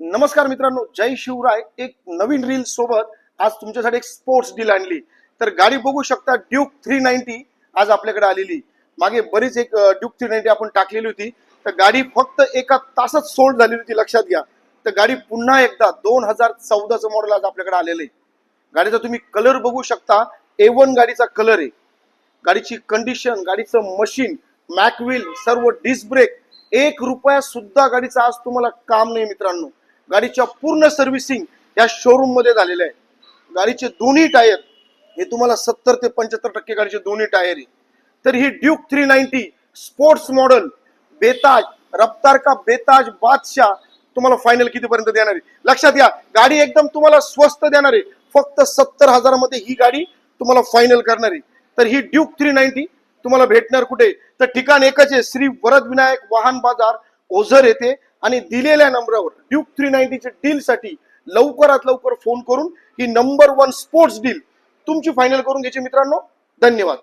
नमस्कार मित्रांनो, जय शिवराय. एक नवीन रील सोबत आज तुमच्यासाठी एक स्पोर्ट्स डील आणली. तर गाडी बघू शकता, ड्यूक 390 आज आपल्याकडे आलेली. मागे बरीच एक ड्यूक 390 आपण टाकलेली होती. तर गाडी फक्त एका तासात सोल्ड झालेली होती, लक्षात घ्या. तर गाडी पुन्हा एकदा 2014चं मॉडेल आज आपल्याकडे आलेलं आहे. गाडीचा तुम्ही कलर बघू शकता, A1 गाडीचा कलर आहे. गाडीची कंडिशन, गाडीचं मशीन, मॅकव्हील, सर्व डिस्क ब्रेक, 1 रुपया सुद्धा गाडीचा आज तुम्हाला काम नाही मित्रांनो. गाडीच्या पूर्ण सर्व्हिसिंग या शोरूम मध्ये झालेलं आहे. गाडीचे दोन्ही टायर हे तुम्हाला 70 ते 75% गाडीचे दोन्ही टायर आहे. तर ही ड्यूक 390 स्पोर्ट्स मॉडेल बेताज, रफ्तार का बेताज बादशाह तुम्हाला फायनल कितीपर्यंत देणार आहे लक्षात घ्या. गाडी एकदम तुम्हाला स्वस्त देणार आहे. फक्त 70,000 मध्ये ही गाडी तुम्हाला फायनल करणार आहे. तर ही ड्यूक 390 तुम्हाला भेटणार कुठे? तर ठिकाण एकच आहे, श्री वरद विनायक वाहन बाजार, ओझर येथे. आणि दिलेल्या नंबरवर ड्यूक 390 च्या डील साठी लवकरात लवकर फोन करून ही नंबर 1 स्पोर्ट्स डील तुमची फायनल करून घ्यायची मित्रांनो. धन्यवाद.